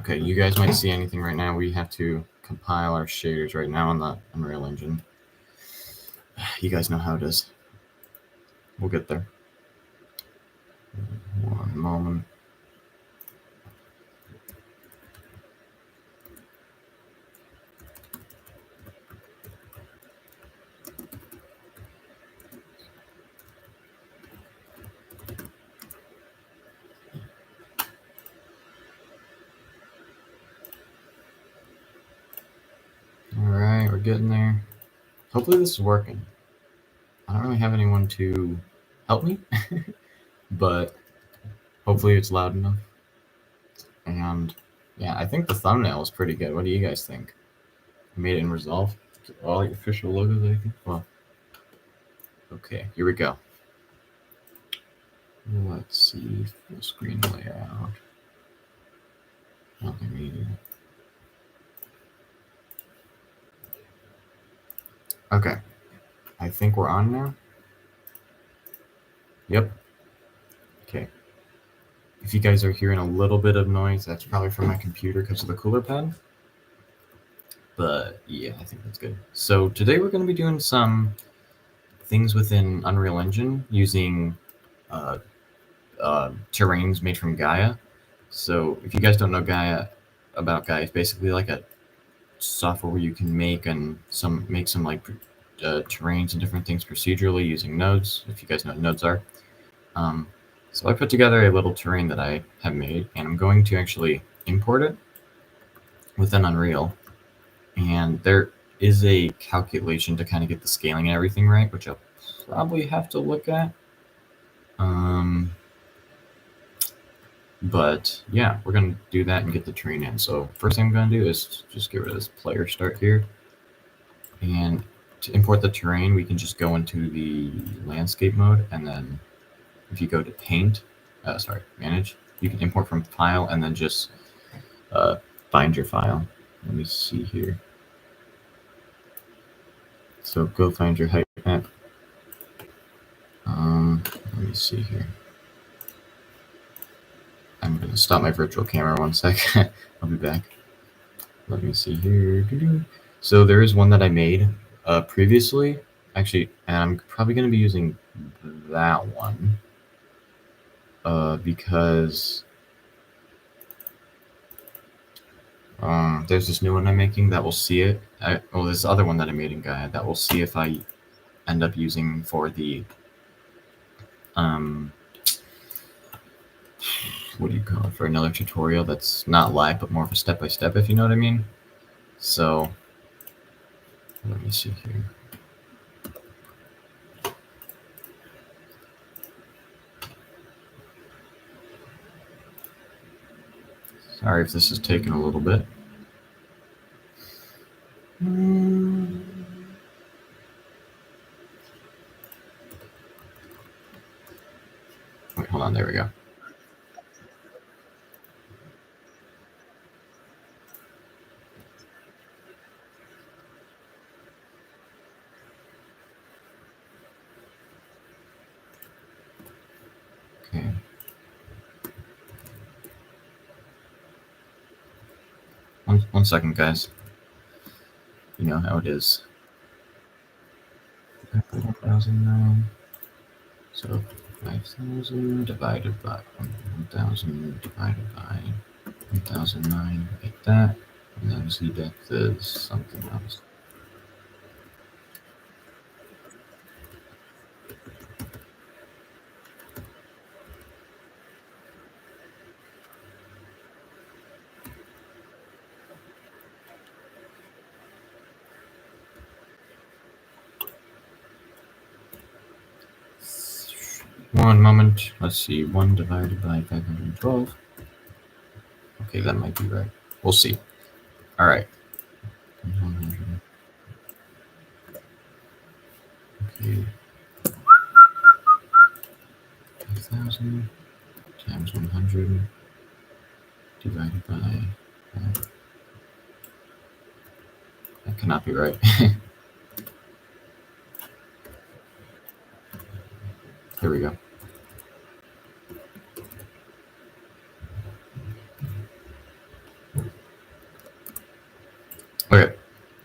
Okay, you guys might see anything right now. We have to compile our shaders right now on the Unreal Engine. You guys know how it is. We'll get there. One moment. Alright, we're getting there. Hopefully this is working. I don't really have anyone to help me, but hopefully it's loud enough. And yeah, I think the thumbnail is pretty good. What do you guys think? I made it in Resolve. All the official logos, I think. Well, okay, here we go. Let's see, full screen layout. Nothing needed. Okay, I think we're on now. Yep. Okay. If you guys are hearing a little bit of noise, that's probably from my computer because of the cooler pad. But yeah, I think that's good. So today we're going to be doing some things within Unreal Engine using terrains made from Gaea. So if you guys don't know Gaea, it's basically like a software where you can make some like terrains and different things procedurally using nodes. If you guys know what nodes are. So I put together a little terrain that I have made, and I'm going to actually import it within Unreal. And there is a calculation to kind of get the scaling and everything right, which I'll probably have to look at. But yeah, we're going to do that and get the terrain in. So first thing I'm going to do is just get rid of this player start here. And to import the terrain, we can just go into the landscape mode, and then if you go to paint, manage, you can import from file and then just find your file. Let me see here. So go find your height map. Let me see here. I'm going to stop my virtual camera 1 sec. I'll be back. Let me see here. So there is one that I made previously, actually, and I'm probably going to be using that one because there's this new one I'm making that will see it. This other one that I made in Gaea that will see if I end up using for the what do you call it, for another tutorial that's not live but more of a step-by-step, if you know what I mean. So let me see here. Sorry if this is taking a little bit. Wait, hold on, there we go. Okay. One second, guys. You know how it is. 1,009. So 5,000 divided by 1,000 divided by 1,009, like that. And then z depth is something else. One moment. Let's see. 1 divided by 512. Okay, that might be right. We'll see. All right. 100. Okay. 5,000 times 100 divided by. That cannot be right. There we go.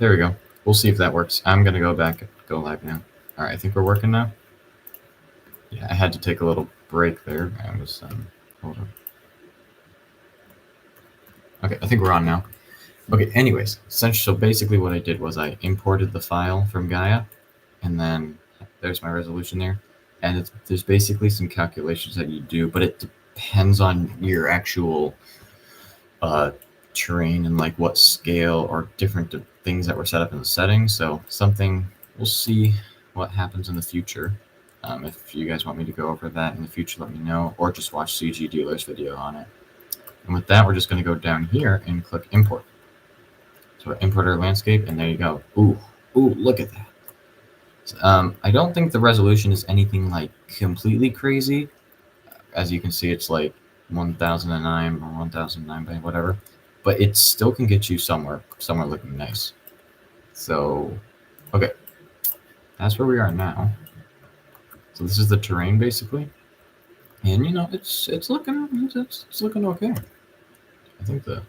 There we go. We'll see if that works. I'm going to go back, go live now. All right, I think we're working now. Yeah, I had to take a little break there. I was, hold on. Okay, I think we're on now. Okay, anyways, so basically what I did was I imported the file from Gaea, and then there's my resolution there. And there's basically some calculations that you do, but it depends on your actual terrain and like what scale or different things that were set up in the settings. So we'll see what happens in the future. If you guys want me to go over that in the future, let me know, or just watch CG Dealer's video on it. And with that, we're just going to go down here and click import. So import our landscape, and there you go. Ooh, look at that. So, I don't think the resolution is anything like completely crazy. As you can see, it's like 1009 or 1009 by whatever, but it still can get you somewhere looking nice. So, okay, that's where we are now. So this is the terrain basically, and you know it's looking okay. I think our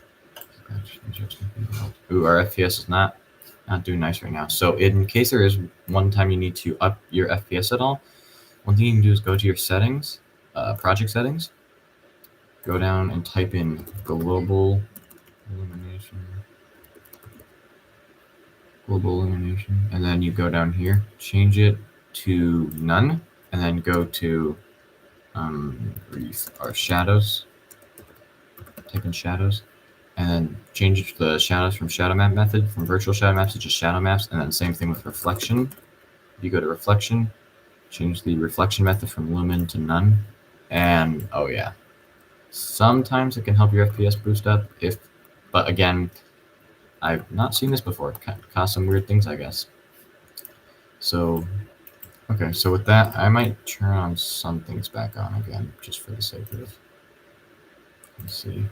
FPS is not doing nice right now. So in case there is one time you need to up your FPS at all, one thing you can do is go to your settings, project settings, go down and type in global illumination, and then you go down here, change it to none, and then go to our shadows, type in shadows, and then change the shadows from shadow map method, from virtual shadow maps to just shadow maps, and then same thing with reflection. You go to reflection, change the reflection method from lumen to none, and oh yeah, sometimes it can help your FPS boost up, but again, I've not seen this before. It can cause some weird things, I guess. So, okay, so with that, I might turn on some things back on again, just for the sake of it. Let's see.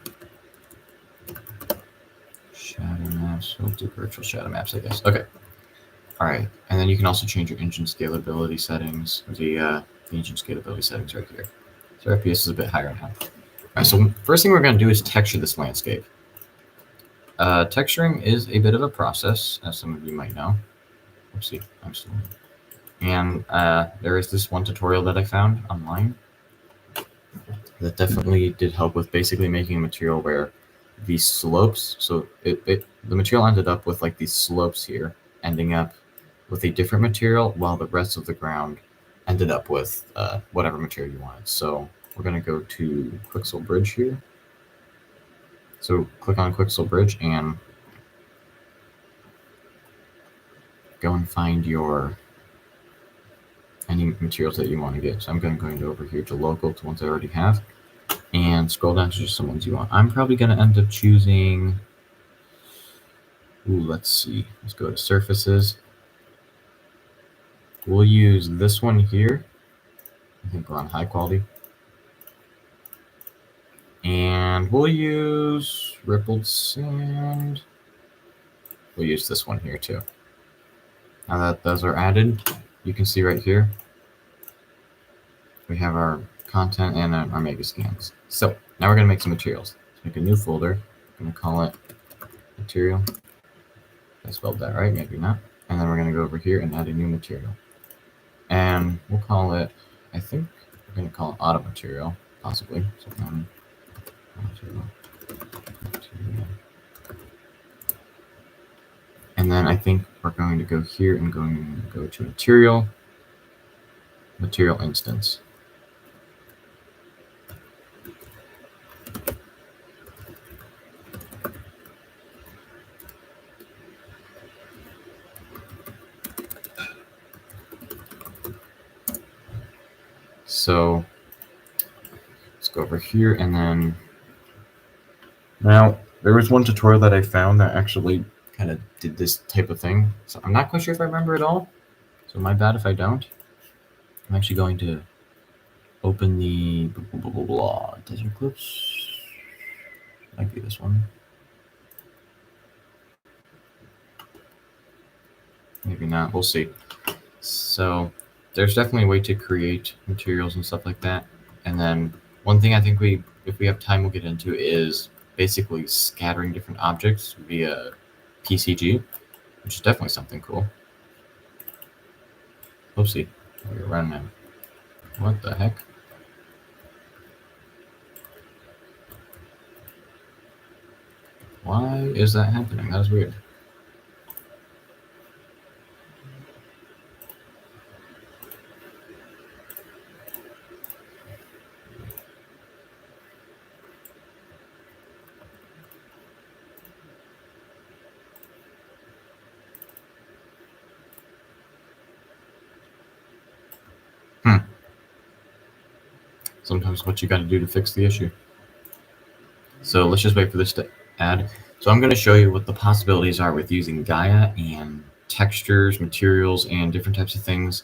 Shadow maps. We'll do virtual shadow maps, I guess. Okay. All right, and then you can also change your engine scalability settings. The engine scalability settings right here. So FPS is a bit higher now. All right, so first thing we're going to do is texture this landscape. Texturing is a bit of a process, as some of you might know. Oopsie, I'm still. And there is this one tutorial that I found online that definitely did help with basically making a material where these slopes, so the material ended up with like these slopes here, ending up with a different material, while the rest of the ground ended up with whatever material you wanted. So we're going to go to Quixel Bridge here. So click on Quixel Bridge and go and find any materials that you want to get. So I'm going over here to local, to ones I already have, and scroll down to just some ones you want. I'm probably going to end up choosing, let's see, let's go to surfaces. We'll use this one here. I think we're on high quality. And we'll use rippled sand. We'll use this one here too. Now that those are added, you can see right here, we have our content and our mega scans. So now we're going to make some materials. Let's make a new folder. I'm going to call it material. I spelled that right, maybe not. And then we're going to go over here and add a new material. And we'll call it, I think we're going to call it auto material, possibly. So, material. And then I think we're going to go here and going to go to material instance. So let's go over here, and then now there was one tutorial that I found that actually kind of did this type of thing. So I'm not quite sure if I remember it all. So my bad if I don't. I'm actually going to open the desert clips. Might be this one. Maybe not. We'll see. So there's definitely a way to create materials and stuff like that. And then one thing I think if we have time, we'll get into is basically scattering different objects via PCG. which is definitely something cool. Oopsie, we're running out. What the heck? Why is that happening? That is weird. Sometimes what you got to do to fix the issue. So let's just wait for this to add. So I'm going to show you what the possibilities are with using Gaea and textures, materials, and different types of things,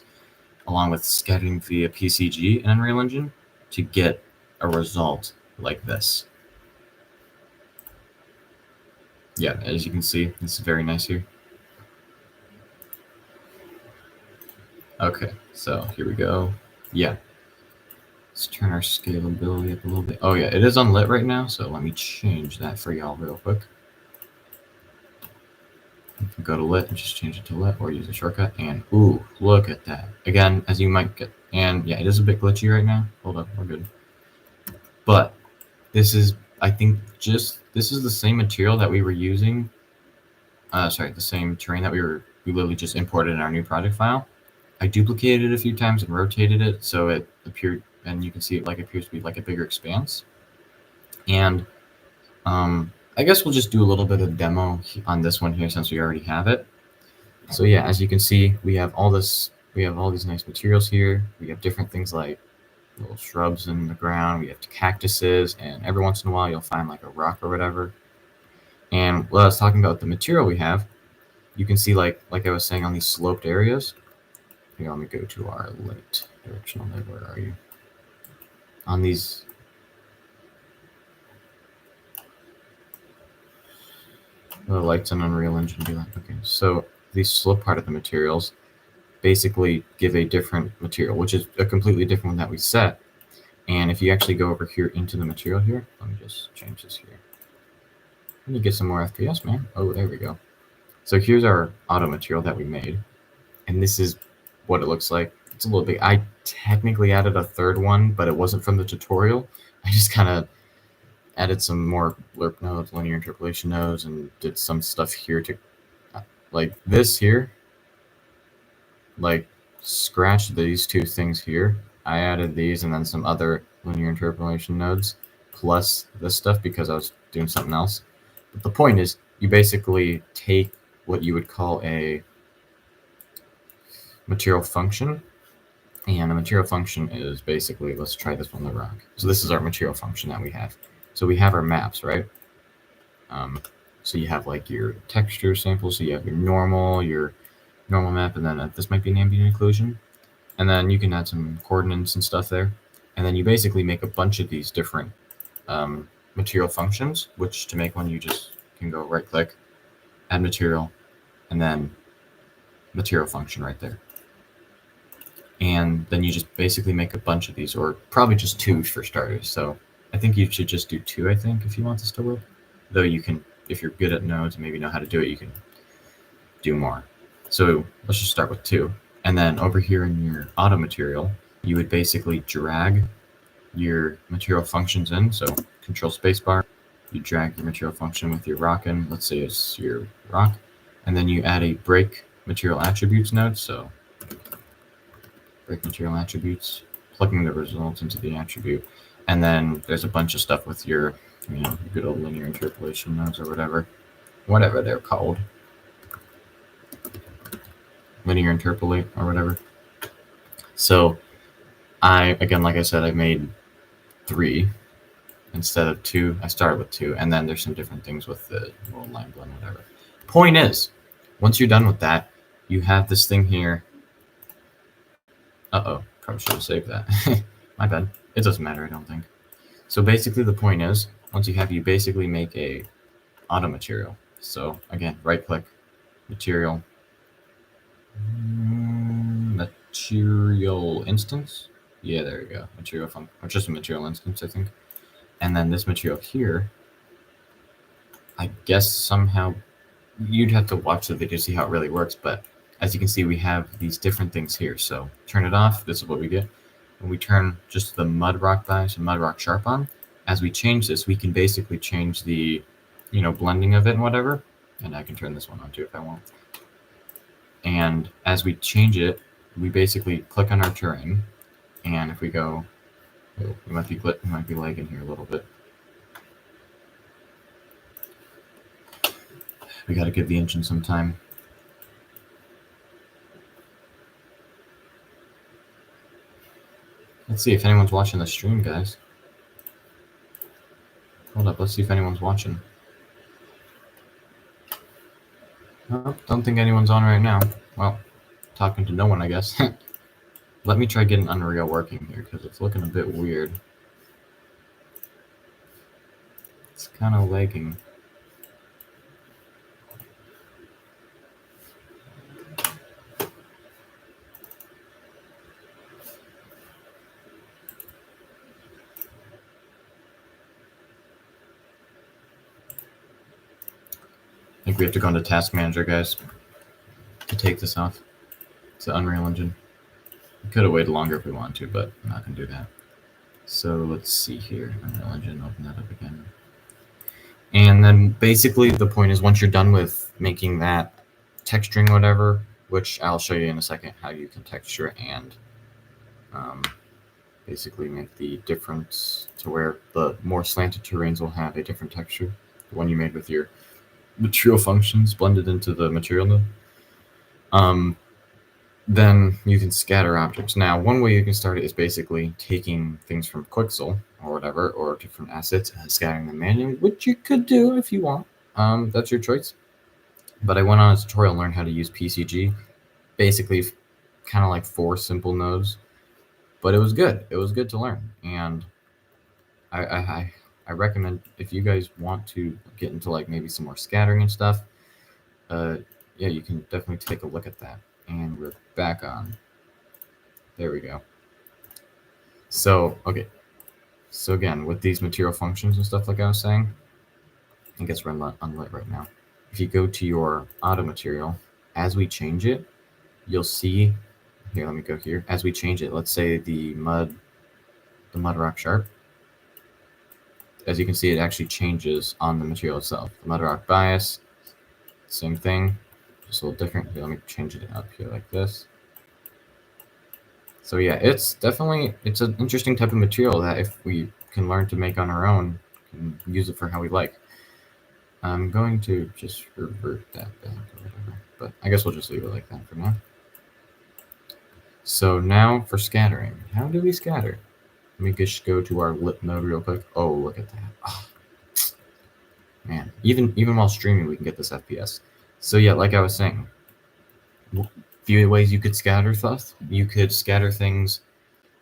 along with scattering via PCG in Unreal Engine to get a result like this. Yeah, as you can see, this is very nice here. Okay, so here we go. Yeah. Let's turn our scalability up a little bit. Oh yeah, it is unlit right now, so let me change that for y'all real quick. You can go to lit and just change it to lit, or use a shortcut, and ooh, look at that. Again, as you might get, and yeah, it is a bit glitchy right now. Hold up, we're good. But this is, I think, this is the same material that we were using. Sorry, the same terrain that we literally just imported in our new project file. I duplicated it a few times and rotated it so it appeared, and you can see it like appears to be like a bigger expanse. And I guess we'll just do a little bit of demo on this one here since we already have it. So yeah, as you can see, we have all this. We have all these nice materials here. We have different things like little shrubs in the ground. We have cactuses, and every once in a while you'll find like a rock or whatever. And while I was talking about the material we have, you can see like I was saying on these sloped areas. Here, let me go to our lit directional lit. Where are you? On these. The lights in Unreal Engine do that. Okay, so these slope part of the materials basically give a different material, which is a completely different one that we set. And if you actually go over here into the material here, let me just change this here. And you get some more FPS, man. Oh, there we go. So here's our auto material that we made. And this is what it looks like. It's a little big. I technically added a third one, but it wasn't from the tutorial. I just kind of added some more lerp nodes, linear interpolation nodes, and did some stuff here to, like this here, like scratch these two things here. I added these and then some other linear interpolation nodes, plus this stuff because I was doing something else. But the point is, you basically take what you would call a material function, and a material function is basically, let's try this on the rock. So this is our material function that we have. So we have our maps, right? So you have like your texture samples. So you have your normal map, and then this might be an ambient occlusion. And then you can add some coordinates and stuff there. And then you basically make a bunch of these different material functions, which to make one, you just can go right click, add material, and then material function right there. And then you just basically make a bunch of these, or probably just two for starters. So I think you should just do two, I think, if you want this to work. Though you can, if you're good at nodes and maybe know how to do it, you can do more. So let's just start with two. And then over here in your auto material, you would basically drag your material functions in. So control spacebar, you drag your material function with your rock in. Let's say it's your rock. And then you add a break material attributes node. So break material attributes, plugging the results into the attribute. And then there's a bunch of stuff with your, good old linear interpolation nodes or whatever they're called. Linear interpolate or whatever. So again, like I said, I made 3 instead of 2. I started with 2, and then there's some different things with the little line blend, whatever. Point is, once you're done with that, you have this thing here. Uh-oh, probably should have saved that. My bad. It doesn't matter, I don't think. So basically the point is, once you basically make a auto material. So again, right click, material, material instance. Yeah, there you go. Material function, or just a material instance, I think. And then this material here, I guess somehow you'd have to watch the video to see how it really works, but as you can see, we have these different things here. So turn it off, this is what we get. When we turn just the mud rock bias and mud rock sharp on, as we change this, we can basically change the, blending of it and whatever. And I can turn this one on too if I want. And as we change it, we basically click on our terrain. And if we go, we might be lagging here a little bit. We got to give the engine some time. Let's see if anyone's watching the stream, guys. Hold up, let's see if anyone's watching. Oh, don't think anyone's on right now. Well, talking to no one, I guess. Let me try getting Unreal working here, because it's looking a bit weird. It's kind of lagging. I think we have to go into Task Manager, guys, to take this off. It's the Unreal Engine. We could have waited longer if we wanted to, but I'm not going to do that. So let's see here. Unreal Engine, open that up again. And then basically the point is once you're done with making that texturing whatever, which I'll show you in a second how you can texture and basically make the difference to where the more slanted terrains will have a different texture. The one you made with your material functions blended into the material node. Then you can scatter objects. Now, one way you can start it is basically taking things from Quixel or whatever, or different assets and scattering them manually, which you could do if you want. That's your choice. But I went on a tutorial and learned how to use PCG, basically kind of like 4 simple nodes. But it was good. It was good to learn. And I recommend if you guys want to get into like maybe some more scattering and stuff, yeah, you can definitely take a look at that. And we're back on. There we go. So, okay. So again, with these material functions and stuff like I was saying, I guess we're unlit right now. If you go to your auto material, as we change it, you'll see, here, let me go here. As we change it, let's say the mud rock sharp, as you can see, it actually changes on the material itself. The mud rock bias, same thing, just a little different. Here, let me change it up here like this. So yeah, it's an interesting type of material that if we can learn to make on our own, can use it for how we like. I'm going to just revert that back or whatever, but I guess we'll just leave it like that for now. So now for scattering, how do we scatter? Let me just go to our lit node real quick. Oh, look at that. Oh, man, even while streaming, we can get this FPS. So yeah, like I was saying, few ways you could scatter stuff. You could scatter things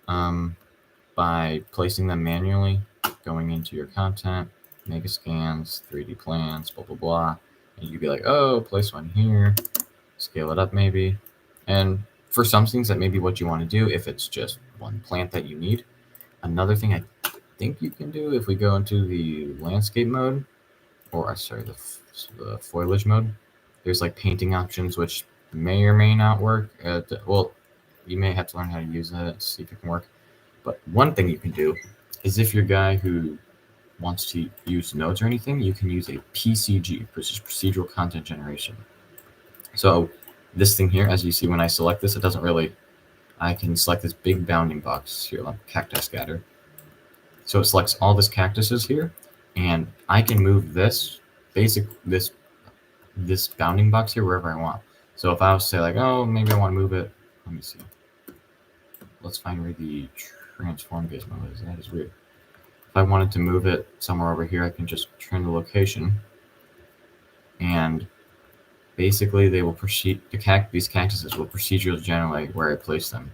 by placing them manually, going into your content, mega scans, 3D plans, blah, blah, blah. And you'd be like, oh, place one here, scale it up maybe. And for some things, that may be what you want to do if it's just one plant that you need. Another thing I think you can do if we go into the landscape mode, or sorry, the foliage mode, there's like painting options, which may or may not work. Well, you may have to learn how to use it, see if it can work. But one thing you can do is if you're a guy who wants to use nodes or anything, you can use a PCG, which is procedural content generation. So this thing here, as you see when I select this, it doesn't really, I can select this big bounding box here, like cacti scatter. So it selects all this cactuses here, and I can move this this bounding box here wherever I want. So if I was to say like, oh, maybe I want to move it, let me see. Let's find where the transform gizmo is. That is weird. If I wanted to move it somewhere over here, I can just turn the location, and basically they will proceed. These cactuses will procedurally generate where I place them.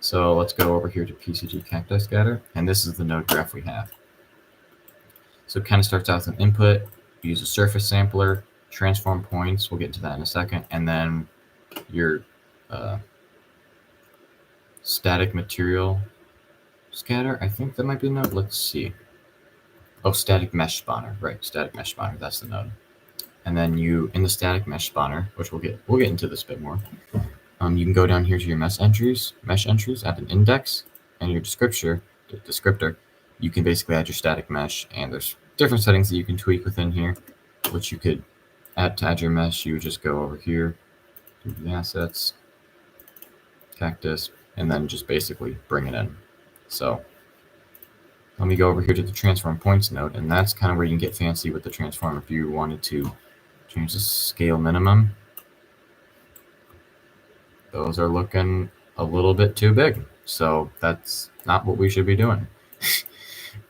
So let's go over here to PCG cacti scatter, and this is the node graph we have. So it kind of starts out with an input, use a surface sampler, transform points, we'll get into that in a second, and then your static material scatter, I think that might be the node, let's see. Oh, static mesh spawner, right, static mesh spawner, that's the node. and then you, in the static mesh spawner, which we'll get into this a bit more, you can go down here to your mesh entries, add an index, and your descriptor. You can basically add your static mesh, and there's different settings that you can tweak within here, which you could add to add your mesh. You would just go over here to the assets, cactus, and then just basically bring it in. So let me go over here to the transform points node, and that's kind of where you can get fancy with the transform. If you wanted to change the scale minimum, those are looking a little bit too big. So that's not what we should be doing.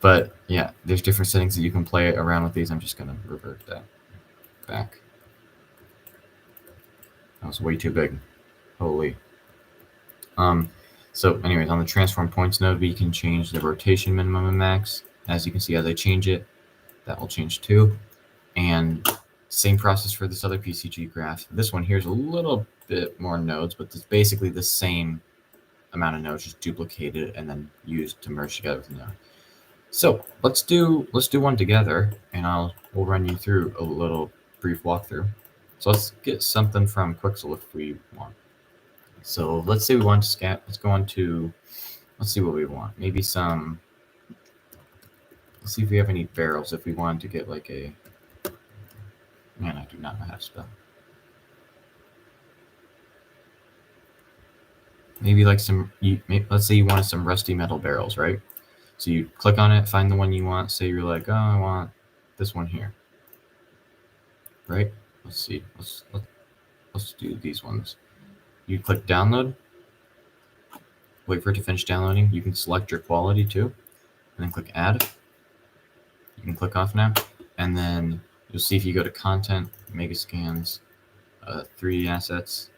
But yeah, there's different settings that you can play around with these. I'm just going to revert that back. That was way too big. Holy. So anyways, on the transform points node, we can change the rotation minimum and max. As you can see, as I change it, that will change too. And same process for this other PCG graph. This one here is a little bit more nodes, but it's basically the same amount of nodes, just duplicated and then used to merge together with the node. So let's do one together, and we'll run you through a little brief walkthrough. So let's get something from Quixel if we want. So let's say we want to scat. Let's go on to, let's see what we want. Maybe some. Let's see if we have any barrels. If we wanted to get like a. Man, I do not know how to spell. Maybe like some. Let's say you wanted some rusty metal barrels, right? So you click on it, find the one you want. Say you're like, oh, I want this one here, right? Let's see. Let's do these ones. You click download, wait for it to finish downloading. You can select your quality too, and then click add. You can click off now, and then you'll see if you go to content, mega scans, 3 assets,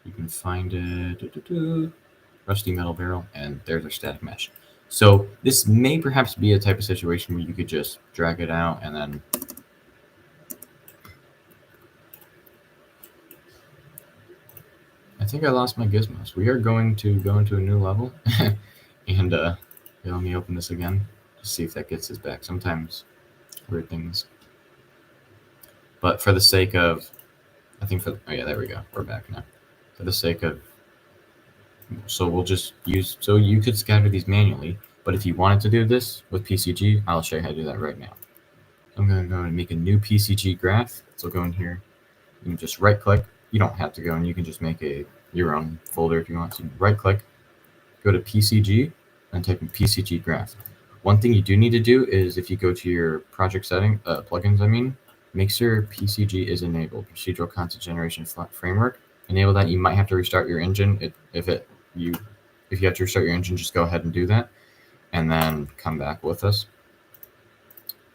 you can find it, rusty metal barrel, and there's our static mesh. So this may perhaps be a type of situation where you could just drag it out and then I think I lost my gizmos. We are going to go into a new level, and let me open this again to see if that gets us back. Sometimes weird things. But for the sake of, oh yeah, there we go. We're back now. For the sake of, so we'll just use, so you could scatter these manually, but if you wanted to do this with PCG, I'll show you how to do that right now. I'm going to go and make a new PCG graph. So go in here, you can just right click. You don't have to go, and you can just make your own folder if you want. So right click, go to PCG, and type in PCG graph. One thing you do need to do is if you go to your project setting, plugins, make sure PCG is enabled, procedural content generation framework. Enable that. You might have to restart your engine. If you have to restart your engine, just go ahead and do that, and then come back with us.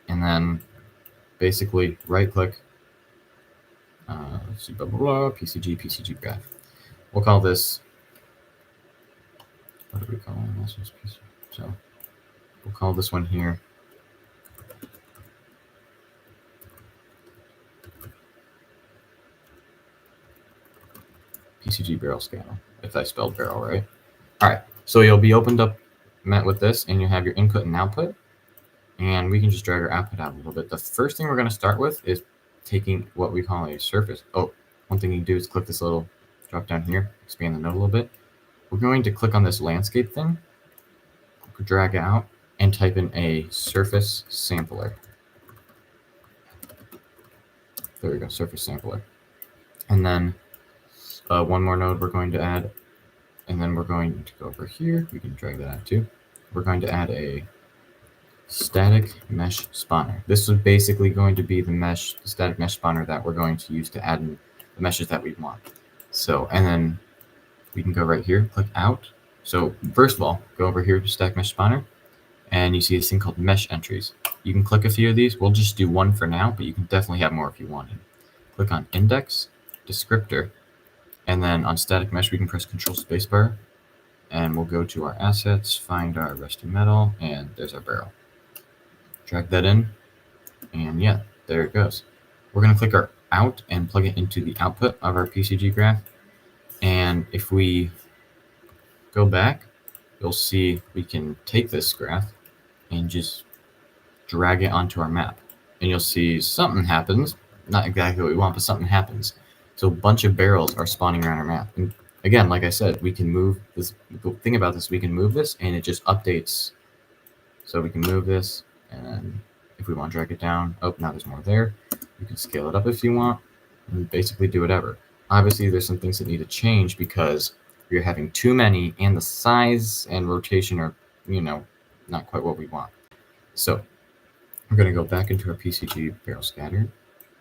And then basically right click. Let's see, blah, blah, blah, PCG graph. We'll call this, what do we call it? So we'll call this one here PCG barrel scale, if I spelled barrel right. All right, so you'll be met with this, and you have your input and output, and we can just drag our output out a little bit. The first thing we're going to start with is taking what we call a surface. Oh, one thing you can do is click this little drop down here, expand the node a little bit. We're going to click on this landscape thing, drag out, and type in a surface sampler. There we go, surface sampler. And then one more node we're going to add, and then we're going to go over here. We can drag that out too. We're going to add a static mesh spawner. This is basically going to be the static mesh spawner that we're going to use to add in the meshes that we want. So, and then we can go right here, click out. So first of all, go over here to static mesh spawner, and you see this thing called mesh entries. You can click a few of these. We'll just do one for now, but you can definitely have more if you wanted. Click on index, descriptor, and then on static mesh, we can press Control Spacebar, and we'll go to our assets, find our rusty metal, and there's our barrel. Drag that in, and yeah, there it goes. We're going to click our out and plug it into the output of our PCG graph. And if we go back, you'll see we can take this graph and just drag it onto our map. And you'll see something happens. not exactly what we want, but something happens. So a bunch of barrels are spawning around our map. And again, like I said, we can move this. The thing about this, we can move this, and it just updates. So we can move this, and if we want to drag it down, oh, now there's more there. You can scale it up if you want, and basically do whatever. Obviously, there's some things that need to change because you're having too many, and the size and rotation are, not quite what we want. So we're going to go back into our PCG barrel scatter,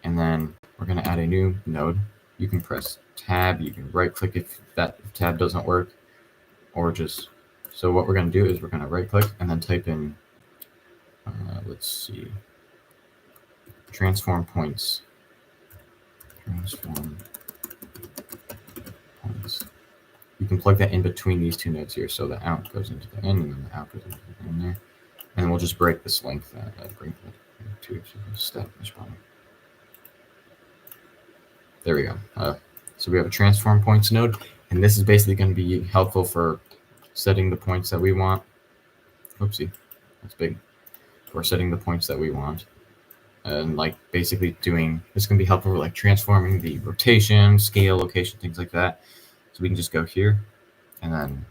and then we're going to add a new node. You can press tab, you can right click if tab doesn't work, or just, so what we're going to do is we're going to right click and then type in, let's see, transform points. Transform points. You can plug that in between these two nodes here, so the out goes into the in, and then the out goes into the in there. And then we'll just break this length, bring that to step responding. There we go. So we have a transform points node, and this is basically going to be helpful for setting the points that we want. Oopsie, that's big. For setting the points that we want. And like basically doing, this can be helpful for like transforming the rotation, scale, location, things like that. So we can just go here and then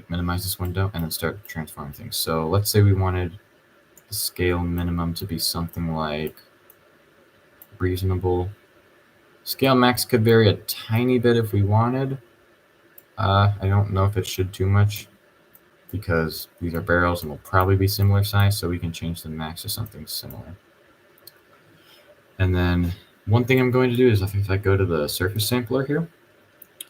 minimize this window and then start transforming things. So let's say we wanted the scale minimum to be something like reasonable. Scale max could vary a tiny bit if we wanted. I don't know if it should too much because these are barrels and will probably be similar size, so we can change the max to something similar. And then one thing I'm going to do is if I go to the surface sampler here,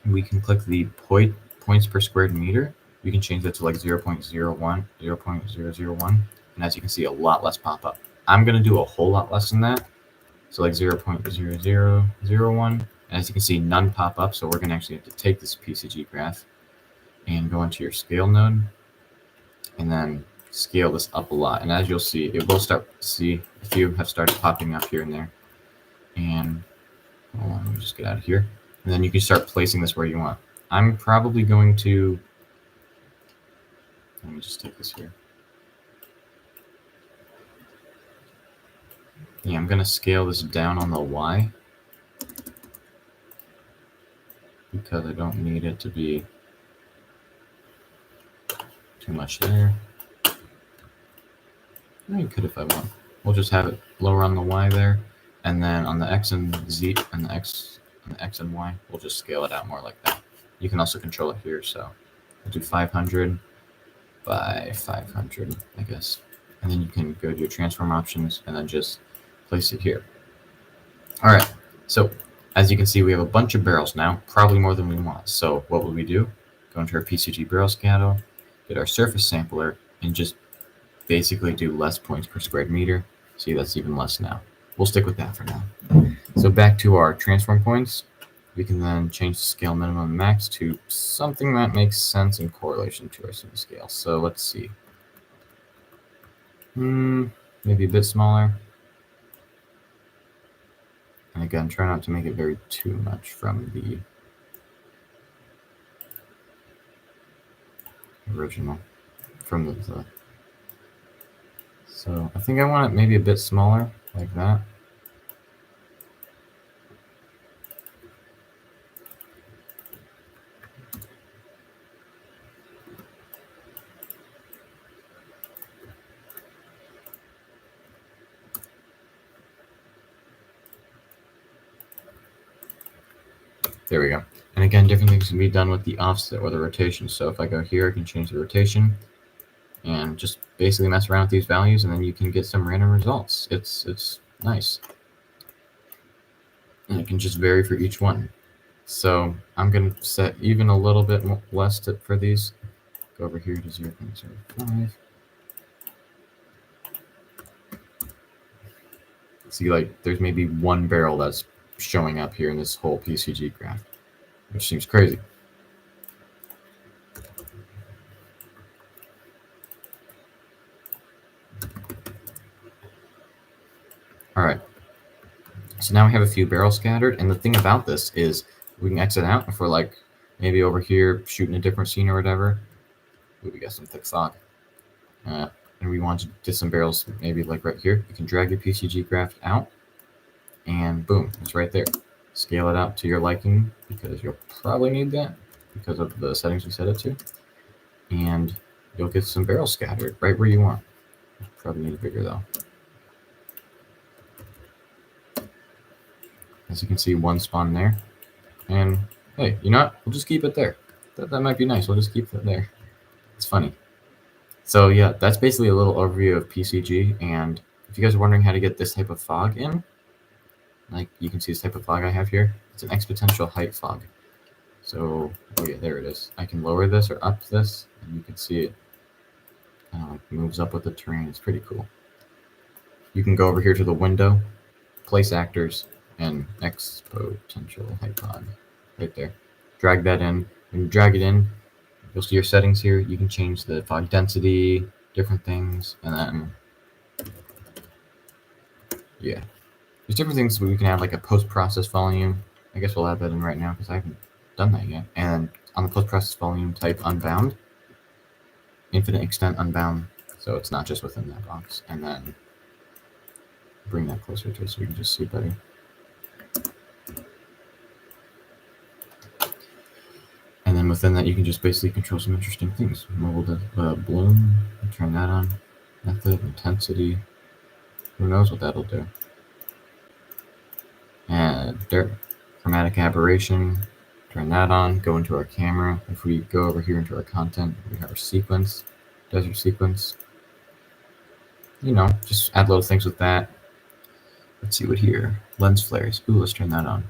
we can click the points per square meter. We can change that to like 0.01, 0.001. And as you can see, a lot less pop up. I'm going to do a whole lot less than that. So like 0.0001. And as you can see, none pop up. So we're going to actually have to take this PCG graph and go into your scale node and then scale this up a lot. And as you'll see, it will start to see a few have started popping up here and there. And hold on, let me just get out of here. And then you can start placing this where you want. I'm probably going to, let me just take this here. Yeah, I'm going to scale this down on the Y because I don't need it to be too much there. I could if I want. We'll just have it lower on the Y there, and then on the X and Z and the X and Y, we'll just scale it out more like that. You can also control it here, so we'll do 500 by 500, I guess. And then you can go to your transform options and then just place it here. All right, so as you can see, we have a bunch of barrels now, probably more than we want. So what would we do? Go into our PCG barrel scatter, get our surface sampler, and just basically do less points per square meter. See, that's even less now. We'll stick with that for now. So back to our transform points, we can then change the scale minimum and max to something that makes sense in correlation to our scale. So let's see. Maybe a bit smaller. And again, try not to make it vary too much from the original, from the so I think I want it maybe a bit smaller, like that. There we go. And again, different things can be done with the offset or the rotation. So if I go here, I can change the rotation and just basically mess around with these values, and then you can get some random results. It's nice. And it can just vary for each one. So I'm going to set even a little bit less for these. Go over here to 0.05. See, like, there's maybe one barrel that's showing up here in this whole PCG graph, which seems crazy. All right. So now we have a few barrels scattered, and the thing about this is we can exit out if we're like maybe over here shooting a different scene or whatever. Ooh, we got some thick fog. And we want to get some barrels maybe like right here. You can drag your PCG graph out, and boom, it's right there. Scale it out to your liking because you'll probably need that because of the settings we set it to. And you'll get some barrels scattered right where you want. Probably need it bigger though. As you can see, one spawn there. And hey, you know what? We'll just keep it there. That might be nice. We'll just keep it there. It's funny. So yeah, that's basically a little overview of PCG. And if you guys are wondering how to get this type of fog in, like you can see this type of fog I have here, it's an exponential height fog. So, oh yeah, there it is. I can lower this or up this, and you can see it kind of like moves up with the terrain. It's pretty cool. You can go over here to the window, place actors, and exponential height fog right there. Drag that in. When you drag it in, you'll see your settings here. You can change the fog density, different things, and then yeah, there's different things where we can add like a post-process volume. I guess we'll add that in right now because I haven't done that yet. And on the post-process volume, type unbound, infinite extent unbound, so it's not just within that box. And then bring that closer to it so we can just see better. And then within that, you can just basically control some interesting things. Mobile bloom, turn that on. Method, intensity. Who knows what that'll do? And chromatic aberration. Turn that on. Go into our camera. If we go over here into our content, we have our sequence, desert sequence. You know, just add little things with that. Let's see what here. Lens flares. Ooh, let's turn that on.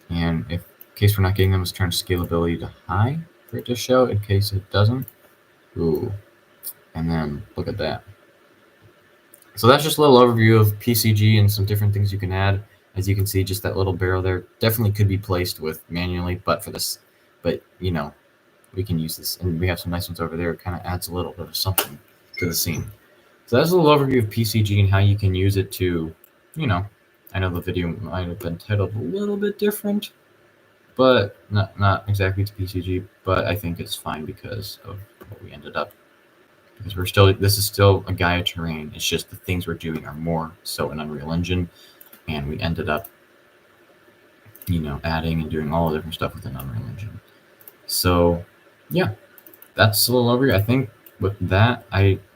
And in case we're not getting them, let's turn scalability to high for it to show in case it doesn't. Ooh, and then look at that. So that's just a little overview of PCG and some different things you can add. As you can see, just that little barrel there definitely could be placed with manually, but for this, but you know, we can use this, and we have some nice ones over there. It kind of adds a little bit of something to the scene. So that's a little overview of PCG and how you can use it to, you know, I know the video might have been titled a little bit different, but not exactly to PCG, but I think it's fine because of what we ended up. Because this is still a Gaea terrain. It's just the things we're doing are more so in Unreal Engine, and we ended up, you know, adding and doing all the different stuff within Unreal Engine. So, yeah, that's a little overview. I think with that,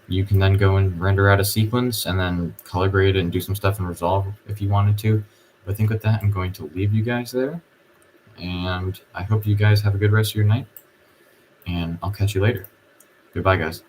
you can then go and render out a sequence and then color grade it and do some stuff in Resolve if you wanted to. But I think with that, I'm going to leave you guys there. And I hope you guys have a good rest of your night. And I'll catch you later. Goodbye, guys.